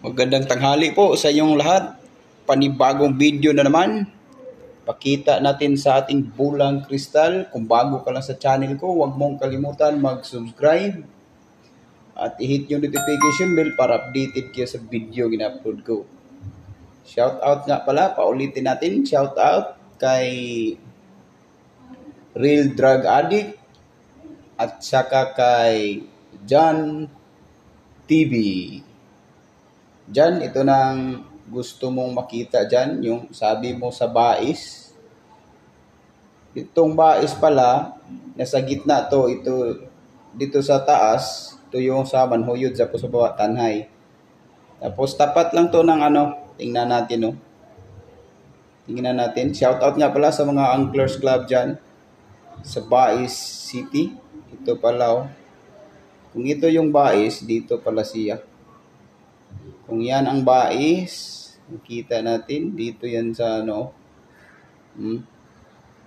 Magandang tanghali po sa inyong lahat. Panibagong video na naman. Pakita natin sa ating bulang kristal. Kung bago ka lang sa channel ko, huwag mong kalimutan mag-subscribe at i-hit yung notification bell para updated kayo sa video gina-upload ko. Shout out nga pala, paulitin natin. Shout out kay Real Drug Addict at saka kay John TV. Diyan, ito nang gusto mong makita dyan, yung sabi mo sa bais. Itong bais pala, nasa gitna to, ito dito sa taas, ito yung sa manhuyod sa baba tanhay. Tapos tapat lang to ng tingnan natin no. Tingnan natin. Shout out nga pala sa mga Anglers Club dyan sa Bais City. Ito pala oh. Kung ito yung bais, dito pala siya. Kung yan ang bais, makita natin, dito yan sa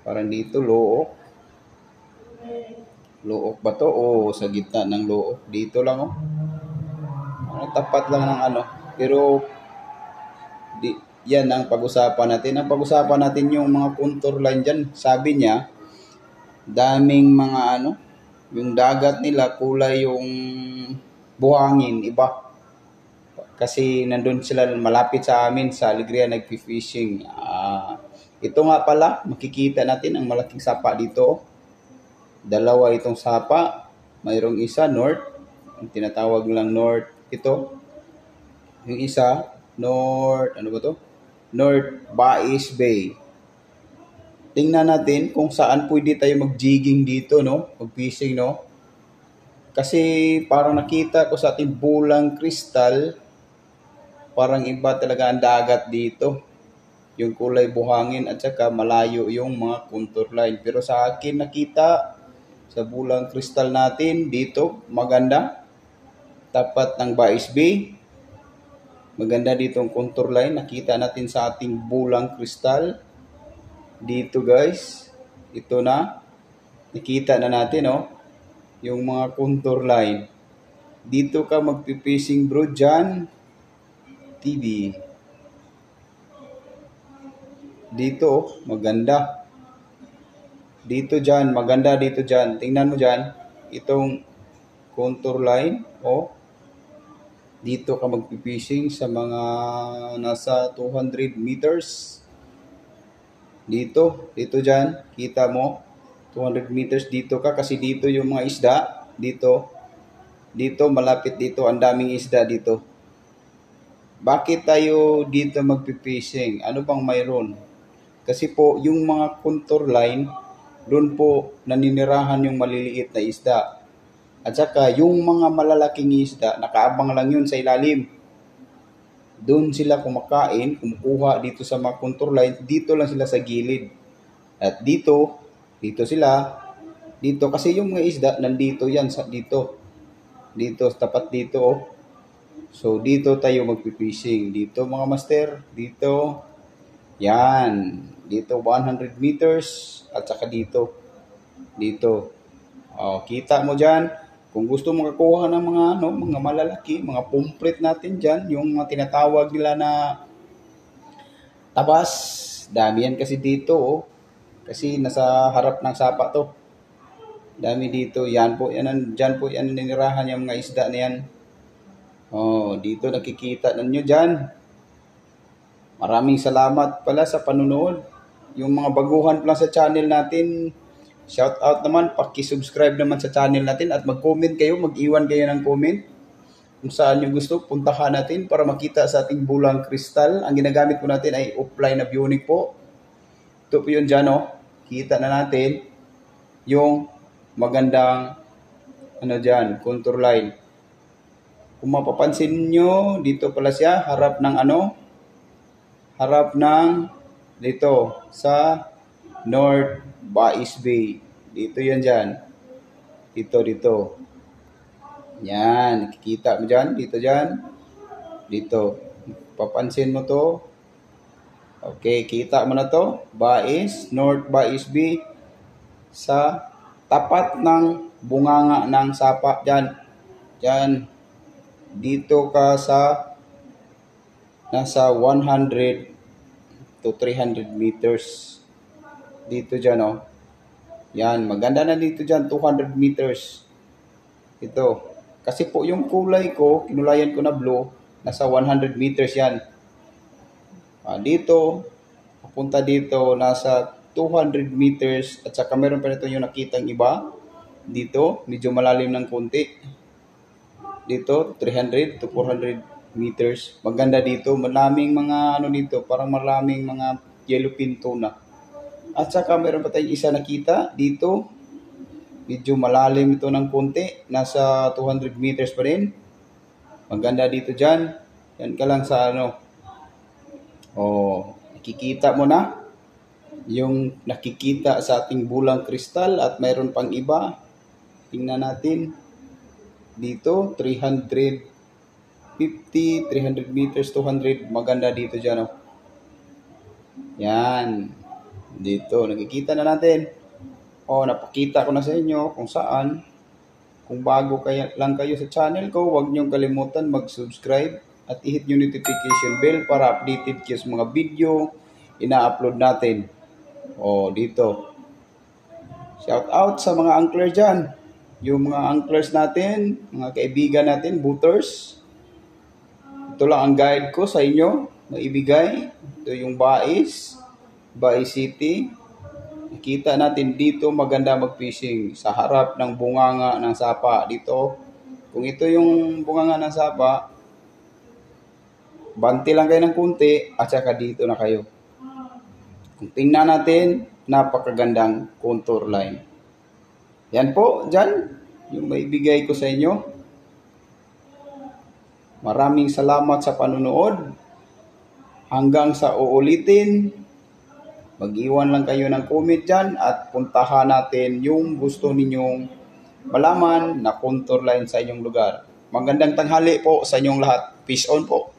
parang dito, look. Look ba to? O sa gitna ng look. Dito lang tapat lang ng Pero, yan ang pag-usapan natin. Ang pag-usapan natin yung mga contour line dyan. Sabi niya, daming mga yung dagat nila, kulay yung buhangin, iba. Kasi nandun sila malapit sa amin sa Alegria nagpi-fishing. Ito nga pala, makikita natin ang malaking sapa dito. Dalawa itong sapa. Mayroong isa north. Ang tinatawag lang north ito. Yung isa north, ano ba to? North Bais Bay. Tingnan natin kung saan pwede tayo mag-jigging dito, no? Mag-fishing, no? Kasi parang nakita ko sa ating bulang kristal, parang iba talaga ang dagat dito. Yung kulay buhangin at saka malayo yung mga contour line. Pero sa akin nakita sa bulang kristal natin dito, maganda. Tapat ng Bais Bay. Maganda dito ang contour line. Nakita natin sa ating bulang kristal. Dito guys. Ito na. Nakita na natin yung mga contour line. Dito ka magpipishing bro dyan. TV. Dito, maganda. Dito dyan, maganda dito dyan. Tingnan mo dyan, itong contour line. Dito ka magpipishing sa mga nasa 200 meters. Dito dyan, kita mo. 200 meters dito ka kasi dito yung mga isda. Dito, malapit dito, ang daming isda dito. Bakit tayo dito magpipishing? Ano bang mayroon? Kasi po, yung mga contour line, doon po naninirahan yung maliliit na isda. At saka, yung mga malalaking isda, nakaabang lang yun sa ilalim. Doon sila kumakain, kumukuha dito sa mga contour line, dito lang sila sa gilid. At dito sila, dito kasi yung mga isda, nandito yan, dito. Dito, tapat dito So, dito tayo magpipishing. Dito mga master, dito, yan. Dito 100 meters at saka dito. Kita mo dyan. Kung gusto makakuha ng mga malalaki, mga pomfret natin dyan, yung mga tinatawag nila na tabas. Dami yan kasi dito Kasi nasa harap ng sapa to. Dami dito. Dyan po yan ninirahan yung mga isda na yan. Dito nakikita ninyo dyan. Maraming salamat pala sa panunood. Yung mga baguhan pala sa channel natin, shout out naman, paki-subscribe naman sa channel natin at mag-comment kayo, mag-iwan kayo ng comment kung saan nyo gusto, puntahan natin para makita sa ating bulang kristal. Ang ginagamit po natin ay offline na bionic po. Ito po yun dyan Kita na natin yung magandang dyan, contour line. Kung mapapansin nyo, dito pala siya, harap ng dito sa North Bais Bay. Dito yan dyan. Dito. Yan, nakikita mo dyan, dito. Papansin mo to. Okay, kita mo na to. North Bais Bay sa tapat ng bunganga ng sapa dyan. Dito ka sa nasa 100 to 300 meters. Dito dyan, oh. Yan, maganda na dito dyan, 200 meters. Ito. Kasi po yung kulay ko, kinulayan ko na blue, nasa 100 meters yan. Dito, papunta dito, nasa 200 meters. At saka meron pa nito yung nakitang iba. Dito, medyo malalim ng konti. Dito, 300 to 400 meters. Maganda dito. Maraming mga ano dito. Parang maraming mga yellowfin tuna. At saka meron pa tayong isa nakita dito. Medyo malalim ito ng konti. Nasa 200 meters pa rin. Maganda dito dyan. Yan ka lang sa ano. Nakikita mo na. Yung nakikita sa ating bulang kristal. At mayroon pang iba. Tingnan natin. Dito, 350, 300 meters, 200. Maganda dito dyan, oh. Yan. Dito, nakikita na natin. Napakita ko na sa inyo kung saan. Kung bago lang kayo sa channel ko, huwag niyong kalimutan mag-subscribe at i-hit yung notification bell para updated kayo sa mga video ina-upload natin. Dito. Shout out sa mga angler dyan. Yung mga anglers natin, mga kaibigan natin, booters. Ito lang ang guide ko sa inyo, maibigay. Ito yung Bais City. Nakita natin dito maganda mag-fishing sa harap ng bunganga ng sapa. Dito, kung ito yung bunganga ng sapa, banti lang kayo ng kunti at saka dito na kayo. Kung tingnan natin, napakagandang contour line. Yan po, dyan, yung maibigay ko sa inyo. Maraming salamat sa panunood. Hanggang sa uulitin, mag-iwan lang kayo ng comment dyan at puntahan natin yung gusto ninyong malaman na contour line sa inyong lugar. Magandang tanghali po sa inyong lahat. Peace on po.